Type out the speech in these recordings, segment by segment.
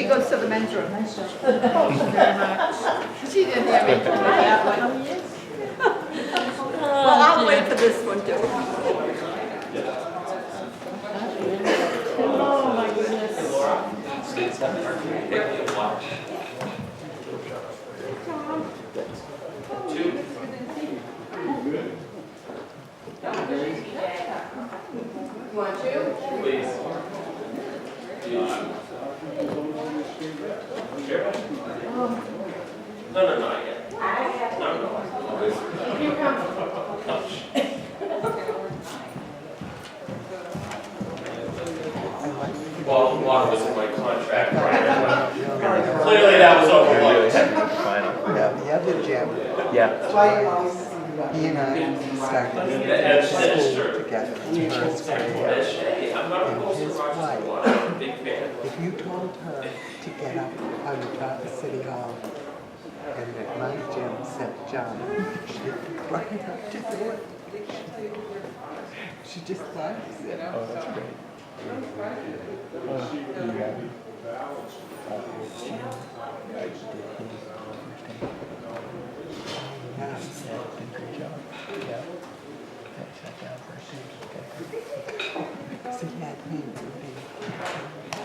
goes to the men's room. Thank you very much. She didn't hear me. That one. Well, I'll wait for this one too. Oh, my goodness. You want to? Please. Sure. No, not yet. No. Here comes. Well, water was in my contract prior, but clearly that was overlooked. The other Jim, Yeah. he and I started That's school true. together in first grade. Hey, I'm not opposed to Rochester water. I'm a big fan. If you told her to get up on the top of City Hall and that my Jim said jump, she'd run up to do it. She just loves it. Oh, that's great. Yeah. Great job. Yeah. Thanks, that job first. So he had me to be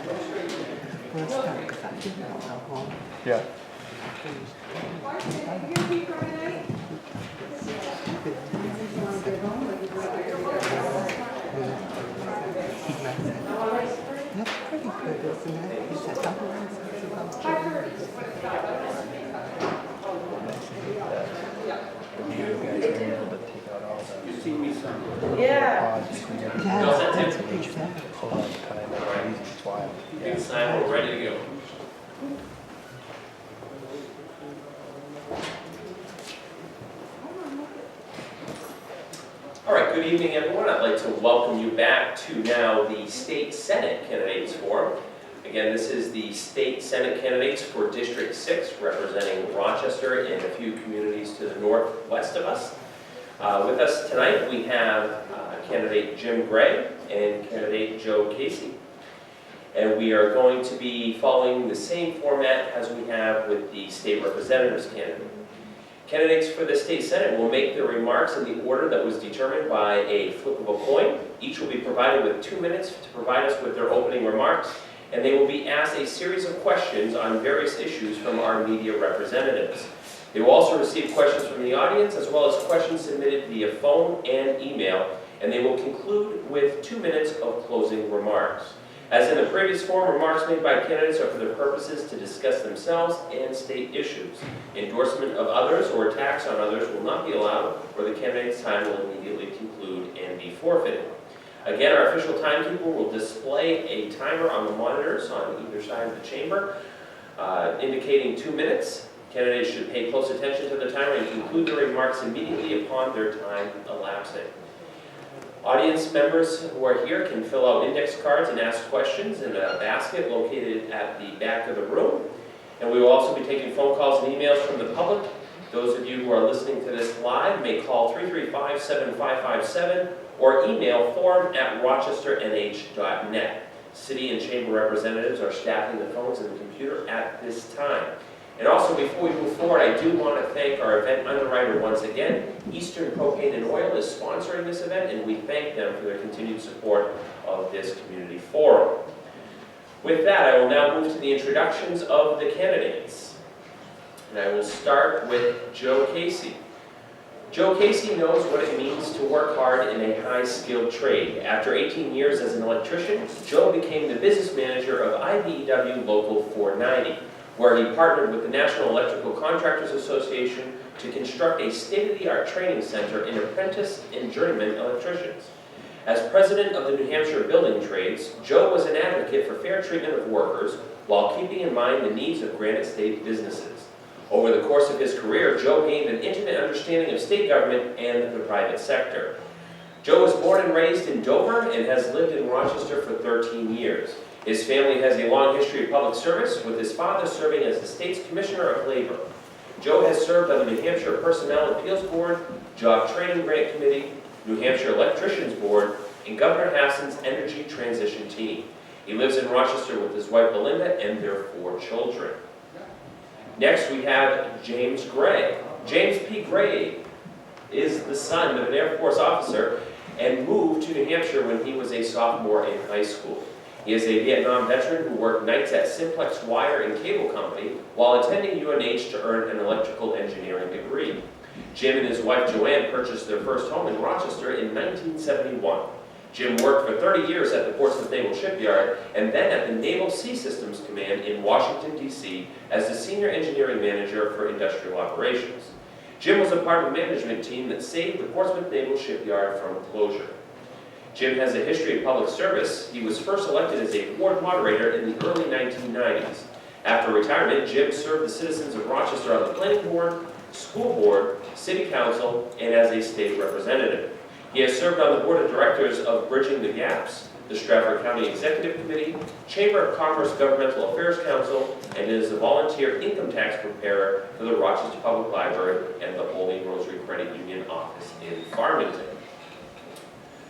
the first time because I didn't know how home. Yeah. That's pretty good, isn't it? He said, otherwise it's about Jim. You guys are able to take out all the Yeah. pauses and everything. Yeah, How's that, that's Tim? what he said. Pull out the time, it's wild. You can sign, we're ready to go. All right, good evening, everyone. I'd like to welcome you back to now the State Senate Candidates Forum. Again, this is the State Senate candidates for District 6, representing Rochester and a few communities to the northwest of us. With us tonight, we have candidate Jim Gray and candidate Joe Casey. And we are going to be following the same format as we have with the state representatives candidate. Candidates for the state senate will make their remarks in the order that was determined by a flip of a coin. Each will be provided with 2 minutes to provide us with their opening remarks, and they will be asked a series of questions on various issues from our media representatives. They will also receive questions from the audience, as well as questions submitted via phone and email, and they will conclude with 2 minutes of closing remarks. As in the previous forum, remarks made by candidates are for their purposes to discuss themselves and state issues. Endorsement of others or attacks on others will not be allowed, or the candidate's time will immediately conclude and be forfeited. Again, our official timekeeper will display a timer on the monitors on either side of the chamber, indicating 2 minutes. Candidates should pay close attention to the timer and conclude their remarks immediately upon their time elapsing. Audience members who are here can fill out index cards and ask questions in a basket located at the back of the room. And we will also be taking phone calls and emails from the public. Those of you who are listening to this live may call 335-7557 or email forum@rochesternh.net. City and chamber representatives are staffing the phones and the computer at this time. And also, before we move forward, I do want to thank our event underwriter once again. Eastern Propane and Oil is sponsoring this event, and we thank them for their continued support of this community forum. With that, I will now move to the introductions of the candidates. And I will start with Joe Casey. Joe Casey knows what it means to work hard in a high-skilled trade. After 18 years as an electrician, Joe became the business manager of IBEW Local 490. Where he partnered with the National Electrical Contractors Association to construct a state-of-the-art training center in apprentice and journeyman electricians. As president of the New Hampshire Building Trades, Joe was an advocate for fair treatment of workers while keeping in mind the needs of Granite State businesses. Over the course of his career, Joe gained an intimate understanding of state government and the private sector. Joe was born and raised in Dover and has lived in Rochester for 13 years. His family has a long history of public service, with his father serving as the state's Commissioner of Labor. Joe has served on the New Hampshire Personnel Appeals Board, Job Training Grant Committee, New Hampshire Electricians Board, and Governor Hassan's Energy Transition Team. He lives in Rochester with his wife Belinda and their 4 children. Next we have James Gray. James P. Gray is the son of an Air Force officer and moved to New Hampshire when he was a sophomore in high school. He is a Vietnam veteran who worked nights at Simplex Wire and Cable Company while attending UNH to earn an electrical engineering degree. Jim and his wife Joanne purchased their first home in Rochester in 1971. Jim worked for 30 years at the Portsmouth Naval Shipyard and then at the Naval Sea Systems Command in Washington, D.C. as the Senior Engineering Manager for Industrial Operations. Jim was a part of a management team that saved the Portsmouth Naval Shipyard from closure. Jim has a history of public service. He was first elected as a ward moderator in the early 1990s. After retirement, Jim served the citizens of Rochester on the planning board, school board, city council, and as a state representative. He has served on the board of directors of Bridging the Gaps, the Stratford County Executive Committee, Chamber of Commerce Governmental Affairs Council, and is a volunteer income tax preparer for the Rochester Public Library and the Holy Rosary Credit Union office in Farmington.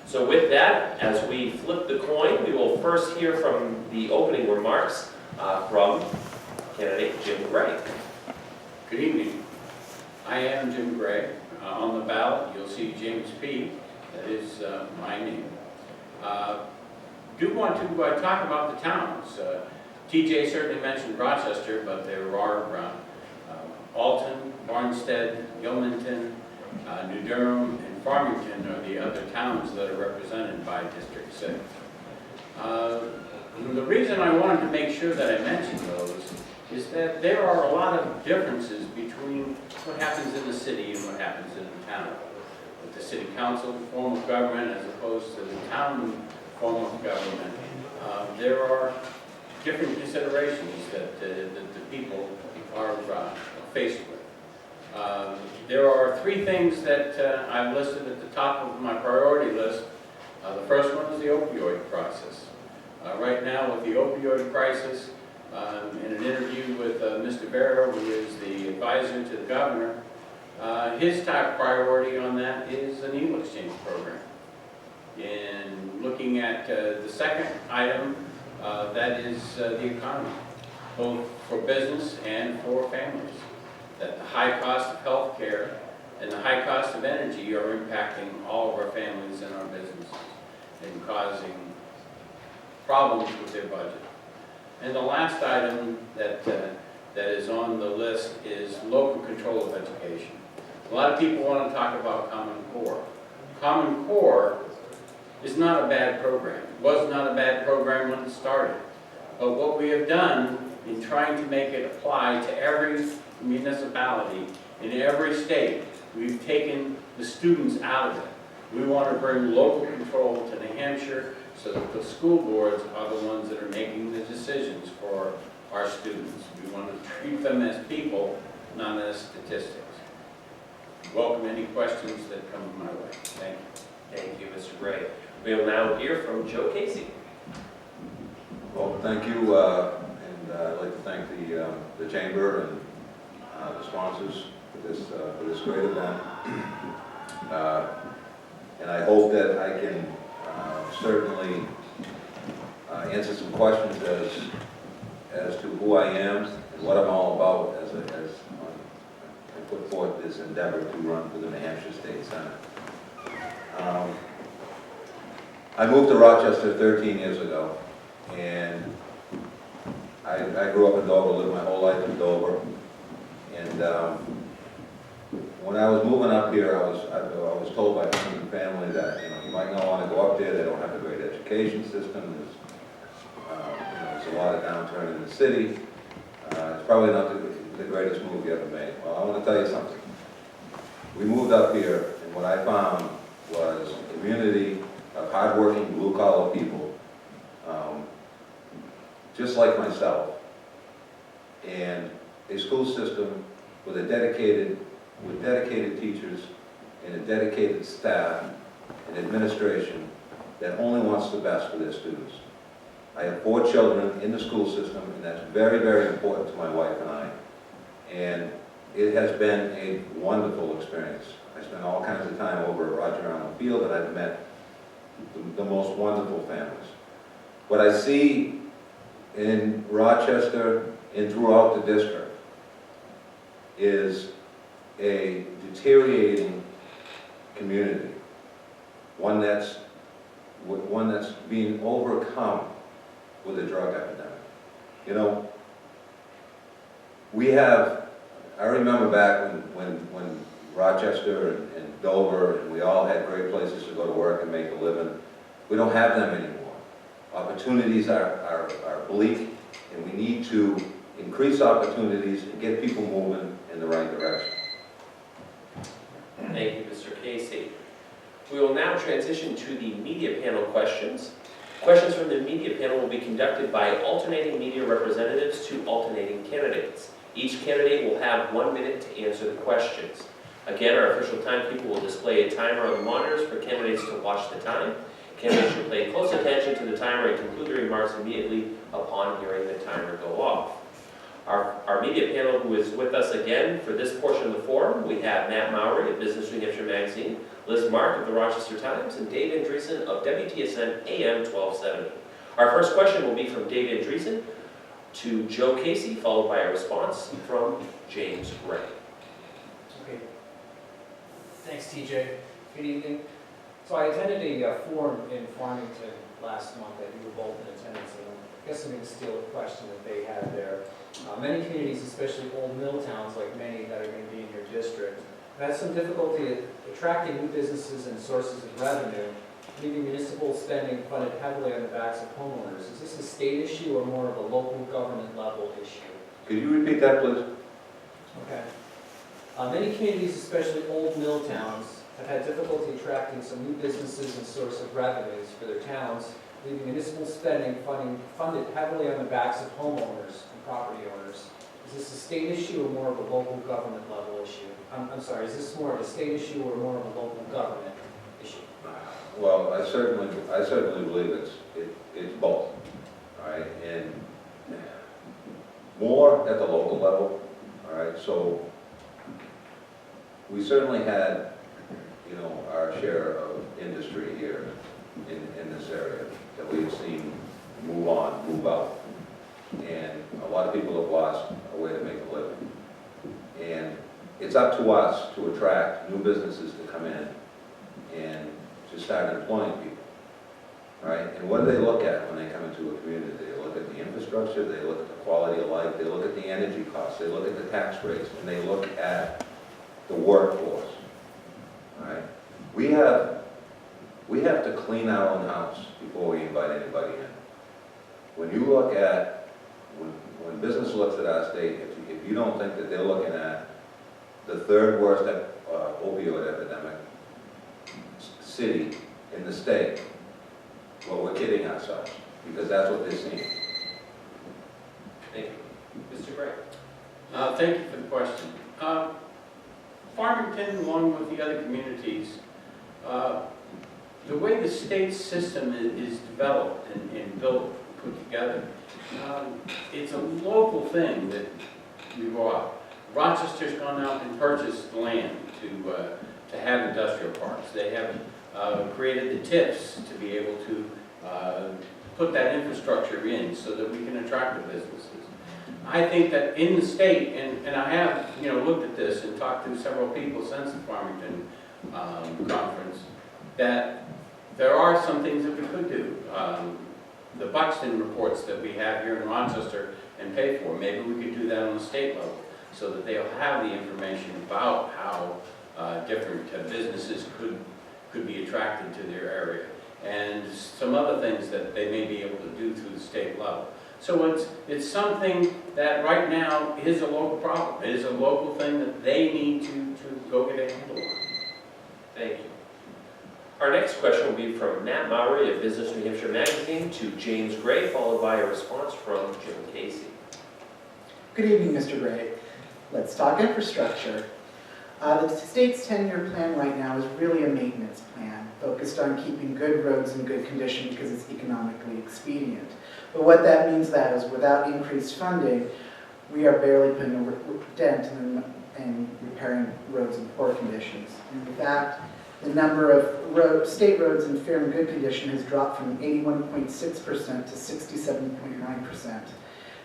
So with that, as we flip the coin, we will first hear from the opening remarks from candidate Jim Gray. Good evening. I am Jim Gray. On the ballot, you'll see James P. That is my name. Do want to talk about the towns. TJ certainly mentioned Rochester, but there are Alton, Barnstead, Gilmanton, New Durham, and Farmington are the other towns that are represented by District 6. The reason I wanted to make sure that I mentioned those is that there are a lot of differences between what happens in the city and what happens in the town. With the city council form of government as opposed to the town form of government, there are different considerations that the people are faced with. There are 3 things that I've listed at the top of my priority list. The first one is the opioid crisis. Right now with the opioid crisis, in an interview with Mr. Barrow, who is the advisor to the governor, his top priority on that is an needle exchange program. In looking at the second item, that is the economy, both for business and for families. That the high cost of health care and the high cost of energy are impacting all of our families and our businesses and causing problems with their budget. And the last item that is on the list is local control of education. A lot of people want to talk about Common Core. Common Core is not a bad program. It was not a bad program when it started. But what we have done in trying to make it apply to every municipality in every state, we've taken the students out of it. We want to bring local control to New Hampshire so that the school boards are the ones that are making the decisions for our students. We want to treat them as people, not as statistics. Welcome any questions that come my way. Thank you. Thank you, Mr. Gray. We will now hear from Joe Casey. Well, thank you, and I'd like to thank the Chamber and the sponsors for this great event. And I hope that I can certainly answer some questions as to who I am and what I'm all about as I put forth this endeavor to run for the New Hampshire State Senate. I moved to Rochester 13 years ago, and I grew up in Dover, lived my whole life in Dover, and when I was moving up here, I was told by friends and family that you might not want to go up there. They don't have a great education system. There's a lot of downturn in the city. It's probably not the greatest move you ever made. Well, I want to tell you something. We moved up here, and what I found was a community of hardworking, blue-collar people, just like myself, and a school system with dedicated teachers and a dedicated staff and administration that only wants the best for their students. I have 4 children in the school system, and that's very, very important to my wife and I. And it has been a wonderful experience. I spent all kinds of time over at Roger Allen Field, and I've met the most wonderful families. What I see in Rochester and throughout the district is a deteriorating community, one that's being overcome with a drug epidemic. You know, I remember back when Rochester and Dover, and we all had great places to go to work and make a living. We don't have them anymore. Opportunities are bleak, and we need to increase opportunities and get people moving in the right direction. Thank you, Mr. Casey. We will now transition to the media panel questions. Questions from the media panel will be conducted by alternating media representatives to alternating candidates. Each candidate will have 1 minute to answer the questions. Again, our official timekeeper will display a timer on the monitors for candidates to watch the time. Candidates should pay close attention to the timer and conclude their remarks immediately upon hearing the timer go off. Our media panel, who is with us again for this portion of the forum, we have Matt Mowry of Business New Hampshire Magazine, Liz Mark of the Rochester Times, and Dave Andreessen of WTSN AM 1270. Our first question will be from Dave Andreessen to Joe Casey, followed by a response from James Gray. Okay. Thanks, TJ. Good evening. So I attended a forum in Farmington last month that you were both in attendance, and I guess I'm going to steal a question that they had there. Many communities, especially old mill towns like many that are going to be in your district, have had some difficulty attracting new businesses and sources of revenue, leaving municipal spending funded heavily on the backs of homeowners. Is this a state issue or more of a local government level issue? Could you repeat that, please? Okay. Many communities, especially old mill towns, have had difficulty attracting some new businesses and source of revenues for their towns, leaving municipal spending funded heavily on the backs of homeowners and property owners. Is this a state issue or more of a local government level issue? I'm sorry, is this more of a state issue or more of a local government issue? Well, I certainly believe it's both, all right, and more at the local level, all right. So we certainly had, you know, our share of industry here in this area that we've seen move on, move out, and a lot of people have lost a way to make a living, and it's up to us to attract new businesses to come in and to start employing people, right? And what do they look at when they come into a community? They look at the infrastructure, they look at the quality of life, they look at the energy costs, they look at the tax rates, and they look at the workforce, right? We have to clean our own house before we invite anybody in. When you look at, when business looks at our state, if you don't think that they're looking at the third worst opioid epidemic city in the state, well, we're kidding ourselves, because that's what they're seeing. Thank you. Mr. Gray. Thank you for the question. Farmington, along with the other communities, the way the state system is developed and built, put together, it's a local thing that you go out. Rochester's gone out and purchased land to have industrial parks. They have created the TIFs to be able to put that infrastructure in so that we can attract the businesses. I think that in the state, and I have looked at this and talked to several people since the Farmington conference, that there are some things that we could do. The Buxton reports that we have here in Rochester and pay for, maybe we could do that on the state level so that they'll have the information about how different businesses could be attracted to their area, and some other things that they may be able to do through the state level. So it's something that right now is a local problem. It is a local thing that they need to go get a handle on. Thank you. Our next question will be from Matt Mowry of Business New Hampshire Magazine to James Gray, followed by a response from Jim Casey. Good evening, Mr. Gray. Let's talk infrastructure. The state's 10-year plan right now is really a maintenance plan, focused on keeping good roads in good condition because it's economically expedient. But what that means is without increased funding, we are barely putting a dent in repairing roads in poor conditions. In fact, The number of state roads in fair and good condition has dropped from 81.6% to 67.9%.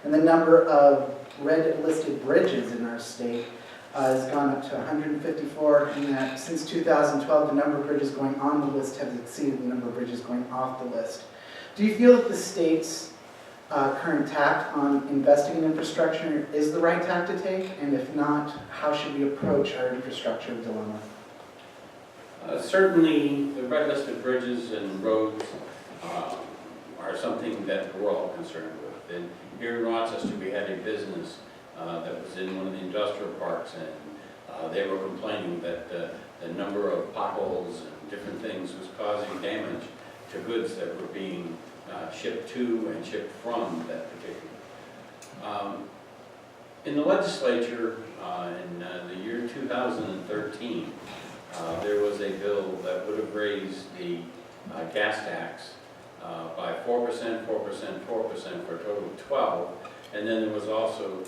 And the number of red listed bridges in our state has gone up to 154, and that since 2012, the number of bridges going on the list has exceeded the number of bridges going off the list. Do you feel that the state's current tack on investing in infrastructure is the right tack to take? And if not, how should we approach our infrastructure dilemma? Certainly, the red listed bridges and roads are something that we're all concerned with. And here in Rochester, we had a business that was in one of the industrial parks, and they were complaining that the number of potholes and different things was causing damage to goods that were being shipped to and shipped from that particular. In the legislature, in the year 2013, there was a bill that would have raised the gas tax by 4%, 4%, 4% for a total of 12, and then there was also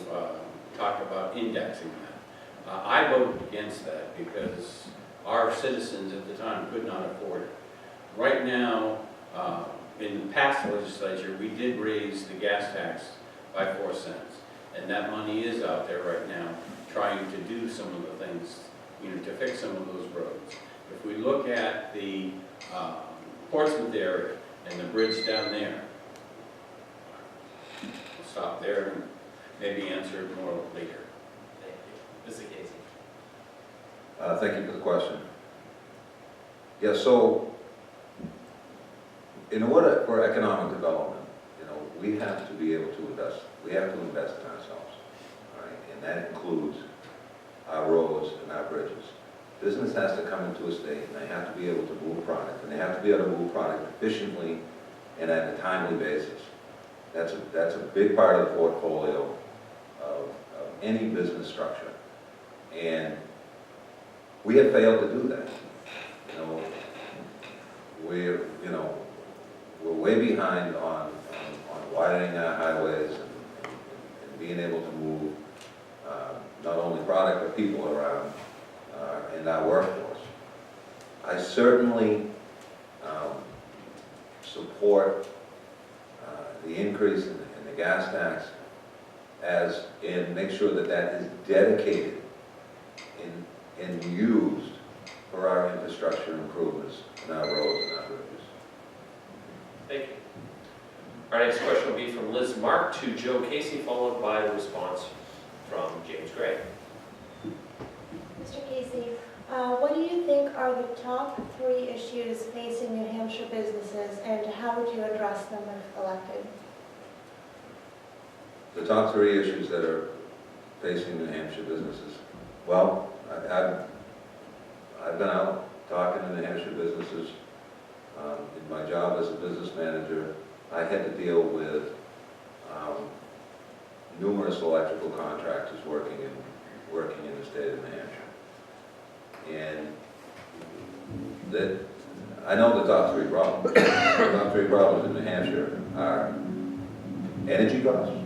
talk about indexing that. I voted against that because our citizens at the time could not afford it. Right now, in the past legislature, we did raise the gas tax by 4 cents, and that money is out there right now trying to do some of the things, to fix some of those roads. If we look at the Portsmouth area and the bridge down there, we'll stop there and maybe answer it more later. Thank you. Mr. Casey. Thank you for the question. Yeah, so in order for economic development, we have to be able to invest. We have to invest in ourselves, all right? And that includes our roads and our bridges. Business has to come into a state, and they have to be able to move product, and they have to be able to move product efficiently and at a timely basis. That's a big part of the portfolio of any business structure, and we have failed to do that. We're way behind on widening our highways and being able to move not only product but people around in our workforce. I certainly support the increase in the gas tax and make sure that that is dedicated and used for our infrastructure improvements in our roads and our bridges. Thank you. Our next question will be from Liz Mark to Joe Casey, followed by a response from James Gray. Mr. Casey, what do you think are the top 3 issues facing New Hampshire businesses, and how would you address them if elected? The top 3 issues that are facing New Hampshire businesses. Well, I've been out talking to New Hampshire businesses. In my job as a business manager, I had to deal with numerous electrical contractors working in the state of New Hampshire. And I know the top 3 problems. The top 3 problems in New Hampshire are energy costs,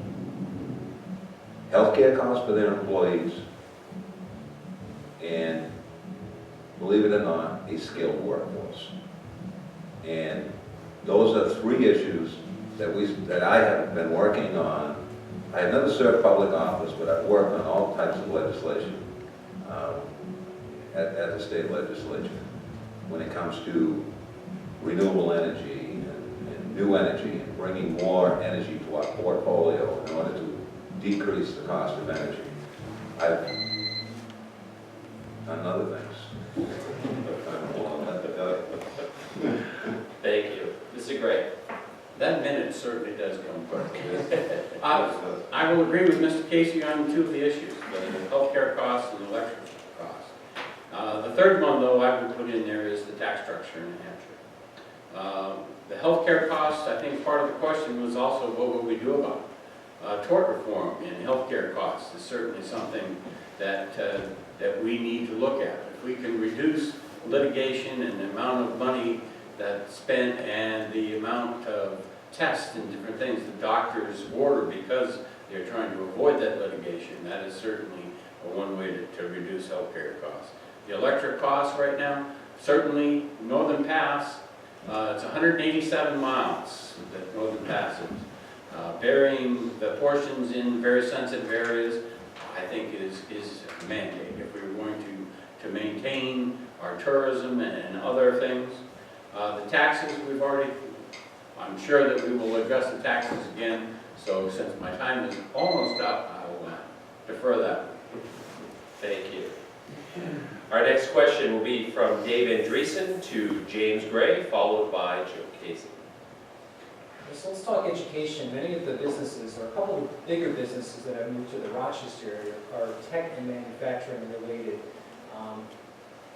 healthcare costs for their employees, and, believe it or not, a skilled workforce. And those are 3 issues that I have been working on. I have never served public office, but I've worked on all types of legislation at the state legislature when it comes to renewable energy and new energy and bringing more energy to our portfolio in order to decrease the cost of energy. I've done other things. Thank you. Mr. Gray. That minute certainly does come quickly. I will agree with Mr. Casey on 2 of the issues, the healthcare costs and the electric costs. The third one, though, I would put in there is the tax structure in New Hampshire. The healthcare costs, I think part of the question was also what would we do about it? Tort reform and healthcare costs is certainly something that we need to look at. If we can reduce litigation and the amount of money that's spent and the amount of tests and different things the doctors order because they're trying to avoid that litigation, that is certainly one way to reduce healthcare costs. The electric costs right now, certainly Northern Pass, it's 187 miles that Northern Pass is. Varying the portions in very sensitive areas, I think is a mandate if we were going to maintain our tourism and other things. The taxes, I'm sure that we will address the taxes again, so since my time is almost up, I will defer that. Thank you. Our next question will be from Dave Andreessen to James Gray, followed by Joe Casey. So let's talk education. Many of the businesses, or a couple of bigger businesses that have moved to the Rochester area are tech and manufacturing related.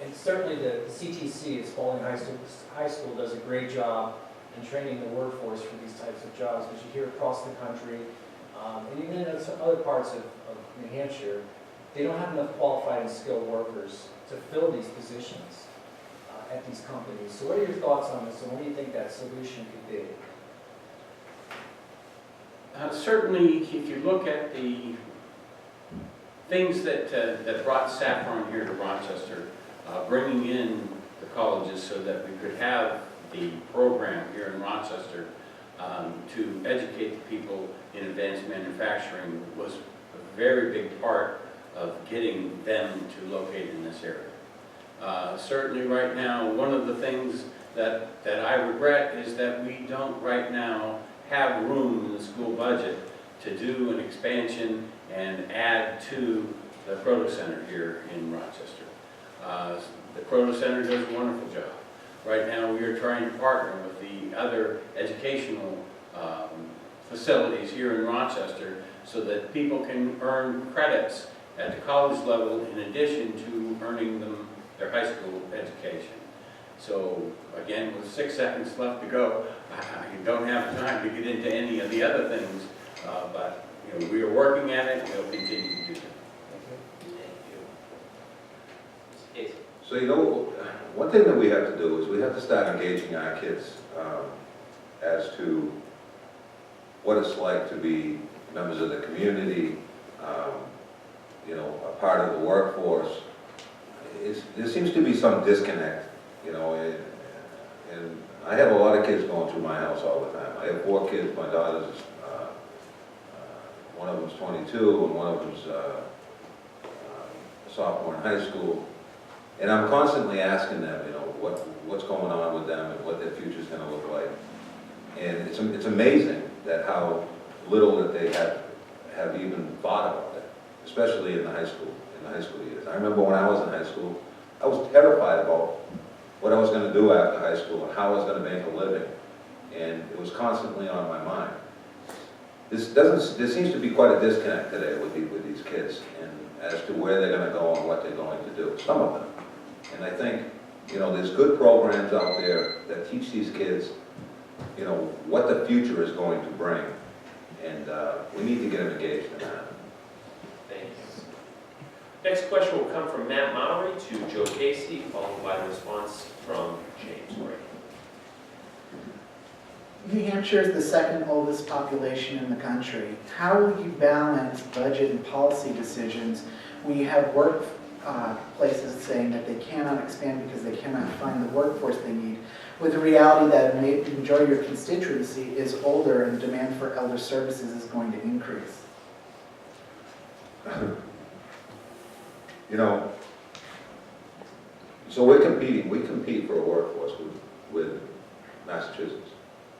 And certainly the CTC, Spalding High School, does a great job in training the workforce for these types of jobs, which you hear across the country. And even in some other parts of New Hampshire, they don't have enough qualified and skilled workers to fill these positions at these companies. So what are your thoughts on this, and what do you think that solution could be? Certainly, if you look at the things that brought Saffron here to Rochester, bringing in the colleges so that we could have the program here in Rochester to educate the people in advanced manufacturing was a very big part of getting them to locate in this area. Certainly right now, one of the things that I regret is that we don't right now have room in the school budget to do an expansion and add to the Croto Center here in Rochester. The Croto Center does a wonderful job. Right now we are trying to partner with the other educational facilities here in Rochester so that people can earn credits at the college level in addition to earning them their high school education. So again, with 6 seconds left to go, I don't have time to get into any of the other things, but we are working at it, we'll continue to do that. Thank you. So one thing that we have to do is we have to start engaging our kids as to what it's like to be members of the community, a part of the workforce. There seems to be some disconnect, and I have a lot of kids going through my house all the time. I have 4 kids. My daughter's, one of them's 22, and one of them's a sophomore in high school. And I'm constantly asking them, what's going on with them and what their future's going to look like. And it's amazing that how little that they have even thought about it, especially in the high school years. I remember when I was in high school, I was terrified about what I was going to do after high school and how I was going to make a living. And it was constantly on my mind. There seems to be quite a disconnect today with these kids and as to where they're going to go and what they're going to do, some of them. And I think, there's good programs out there that teach these kids, what the future is going to bring. And we need to get them engaged in that. Thanks. Next question will come from Matt Mowry to Joe Casey, followed by a response from James Gray. New Hampshire is the second oldest population in the country. How will you balance budget and policy decisions when you have places saying that they cannot expand because they cannot find the workforce they need, with the reality that the majority of your constituency is older and the demand for elder services is going to increase? So we compete for a workforce with Massachusetts.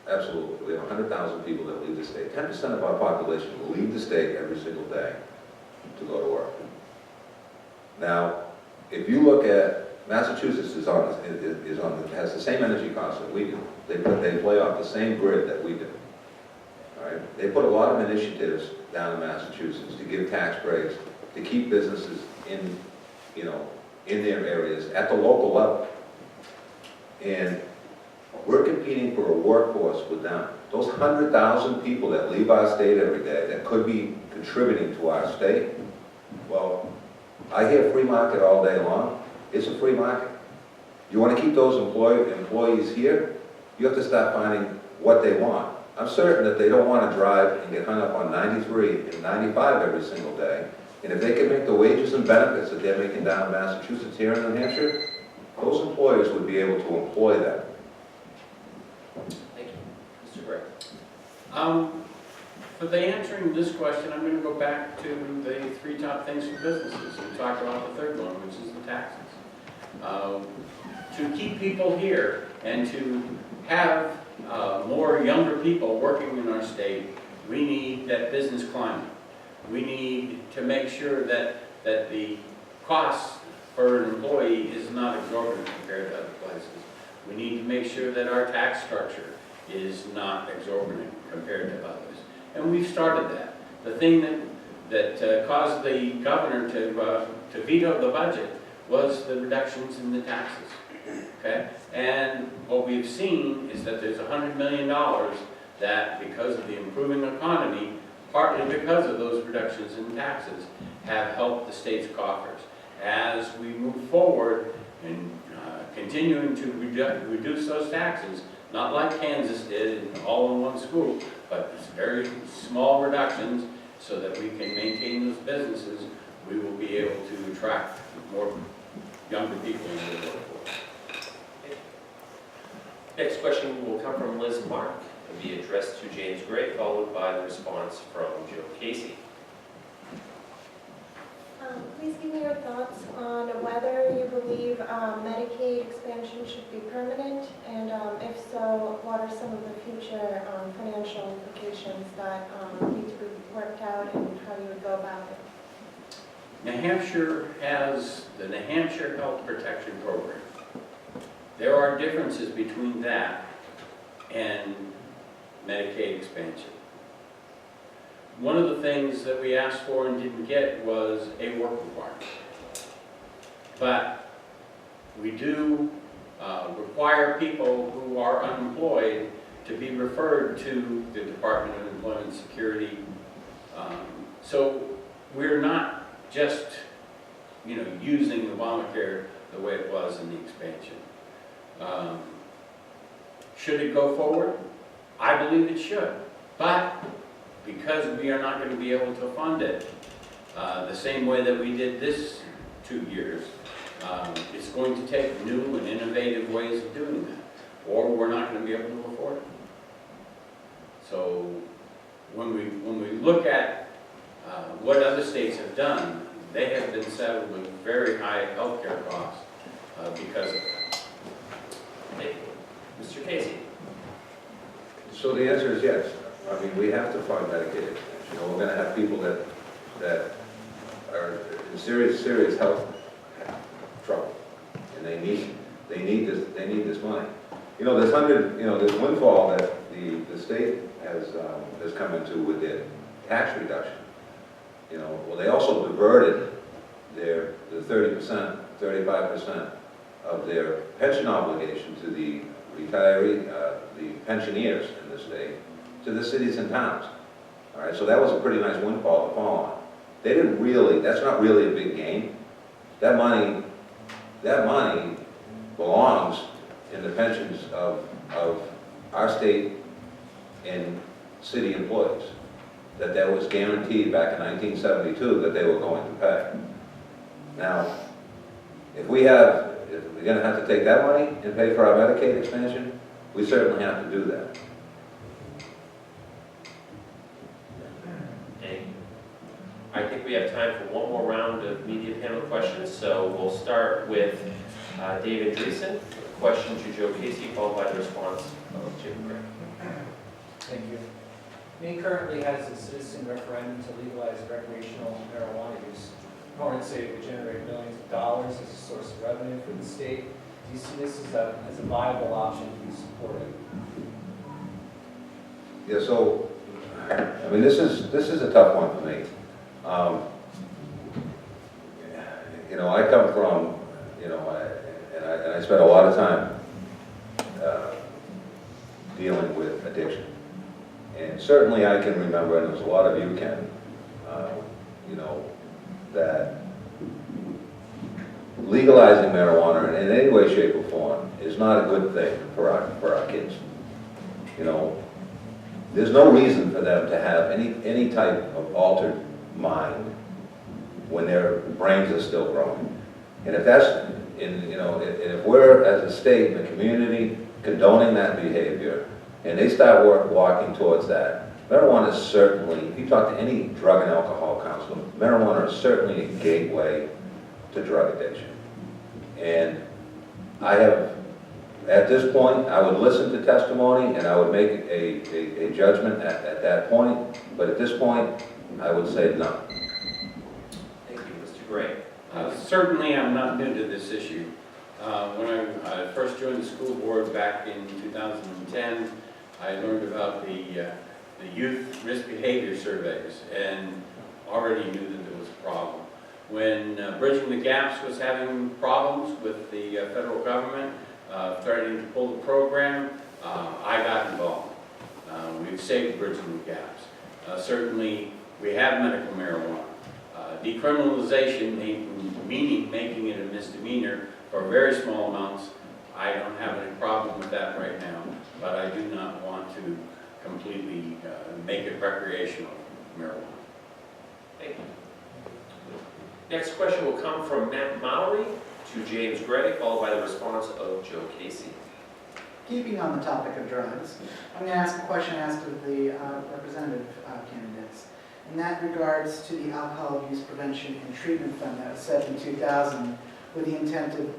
Absolutely. We have 100,000 people that leave the state. 10% of our population will leave the state every single day to go to work. Now, if you look at Massachusetts has the same energy costs that we do. They play off the same grid that we do. All right? They put a lot of initiatives down in Massachusetts to give tax breaks, to keep businesses in their areas at the local level. And we're competing for a workforce with them. Those 100,000 people that leave our state every day that could be contributing to our state, well, I hear free market all day long. It's a free market. You want to keep those employees here, you have to start finding what they want. I'm certain that they don't want to drive and get hung up on 93 and 95 every single day. And if they can make the wages and benefits that they're making down in Massachusetts here in New Hampshire, those employers would be able to employ them. Thank you. Mr. Gray? For the answering this question, I'm going to go back to the 3 top things for businesses. We talked about the third one, which is the taxes. To keep people here and to have more younger people working in our state, we need that business climate. We need to make sure that the cost for an employee is not exorbitant compared to other places. We need to make sure that our tax structure is not exorbitant compared to others. And we've started that. The thing that caused the governor to veto the budget was the reductions in the taxes. Okay? And what we've seen is that there's $100 million that, because of the improving economy, partly because of those reductions in taxes, have helped the state's coffers. As we move forward in continuing to reduce those taxes, not like Kansas did, all in one swoop, but it's very small reductions so that we can maintain those businesses, we will be able to attract more younger people into the workforce. Next question will come from Liz Mark and be addressed to James Gray, followed by the response from Joe Casey. Please give me your thoughts on whether you believe Medicaid expansion should be permanent, and if so, what are some of the future financial implications that need to be worked out and how you would go about it? New Hampshire has the New Hampshire Health Protection Program. There are differences between that and Medicaid expansion. One of the things that we asked for and didn't get was a work requirement. But we do require people who are unemployed to be referred to the Department of Employment Security. So we're not just, using Obamacare the way it was in the expansion. Should it go forward? I believe it should. But because we are not going to be able to fund it the same way that we did this 2 years, it's going to take new and innovative ways of doing that, or we're not going to be able to afford it. So when we look at what other states have done, they have been saddled with very high healthcare costs because of that. Thank you. Mr. Casey? So the answer is yes. I mean, we have to fund Medicaid. We're going to have people that are in serious health trouble, and they need this money. This windfall that the state has come into with their tax reduction. Well, they also diverted the 30%, 35% of their pension obligation to the retiree, the pensioners in the state, to the cities and towns. All right, so that was a pretty nice windfall to fall on. They didn't really, that's not really a big gain. That money belongs in the pensions of our state and city employees. That was guaranteed back in 1972 that they were going to pay. Now, if we're going to have to take that money and pay for our Medicaid expansion, we certainly have to do that. I think we have time for one more round of media panel questions, so we'll start with David Dreesen, a question to Joe Casey, followed by the response of Jim Gray. Thank you. Maine currently has a citizen referendum to legalize recreational marijuana use. Opponents say it would generate millions of dollars as a source of revenue for the state. Do you see this as a viable option? Do you support it? Yeah, so, I mean, this is a tough one for me. I come from, and I spent a lot of time dealing with addiction. And certainly I can remember, and there's a lot of you can, that legalizing marijuana in any way, shape, or form is not a good thing for our kids. There's no reason for them to have any type of altered mind when their brains are still growing. And if that's you know, if we're, as a state and the community, condoning that behavior, and they start walking towards that, marijuana is certainly, if you talk to any drug and alcohol counselor, marijuana is certainly a gateway to drug addiction. And I have, at this point, I would listen to testimony and I would make a judgment at that point, but at this point, I would say no. Thank you, Mr. Gray. Certainly, I'm not new to this issue. When I first joined the school board back in 2010, I learned about the youth risk behavior surveys and already knew that there was a problem. When Bridging the Gaps was having problems with the federal government, starting to pull the program, I got involved. We've saved Bridging the Gaps. Certainly, we have medical marijuana. Decriminalization, meaning making it a misdemeanor for very small amounts, I don't have any problem with that right now, but I do not want to completely make it recreational marijuana. Thank you. Next question will come from Matt Mallory to James Gray, followed by the response of Joe Casey. Keeping on the topic of drugs, I'm going to ask a question asked of the representative candidates. In that regards to the Alcohol Abuse Prevention and Treatment Fund that was set in 2000 with the intent of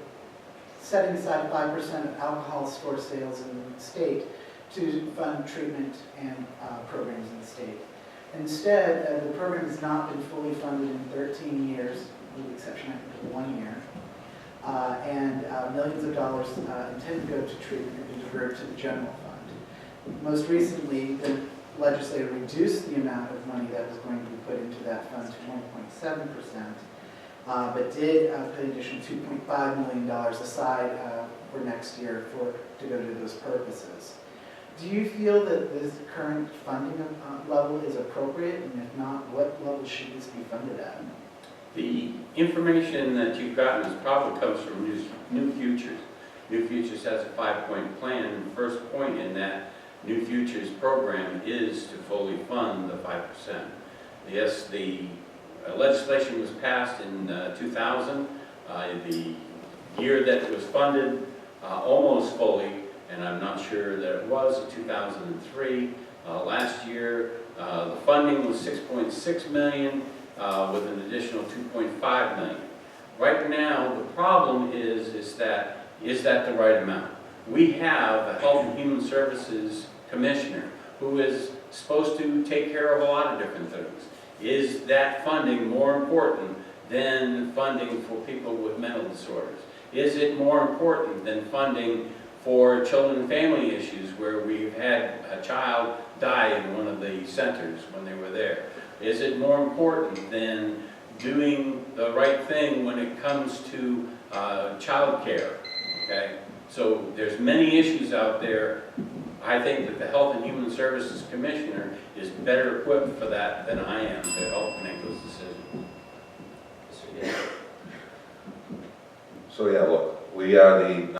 setting aside 5% of alcohol store sales in the state to fund treatment and programs in the state. Instead, the program has not been fully funded in 13 years, with the exception, I think, of 1 year. And millions of dollars intended to go to treatment have been diverted to the general fund. Most recently, the legislature reduced the amount of money that was going to be put into that fund to 1.7%, but did put an additional $2.5 million aside for next year to go to those purposes. Do you feel that this current funding level is appropriate, and if not, what level should this be funded at? The information that you've gotten probably comes from New Futures. New Futures has a 5-point plan, and the first point in that New Futures program is to fully fund the 5%. Yes, the legislation was passed in 2000. The year that it was funded almost fully, and I'm not sure that it was, in 2003. Last year, the funding was $6.6 million with an additional $2.5 million. Right now, the problem is that the right amount? We have a Health and Human Services Commissioner who is supposed to take care of a lot of different things. Is that funding more important than funding for people with mental disorders? Is it more important than funding for children and family issues where we've had a child die in one of the centers when they were there? Is it more important than doing the right thing when it comes to child care? Okay? So there's many issues out there. I think that the Health and Human Services Commissioner is better equipped for that than I am to help make those decisions. Mr. Gacy. So yeah, look, we are the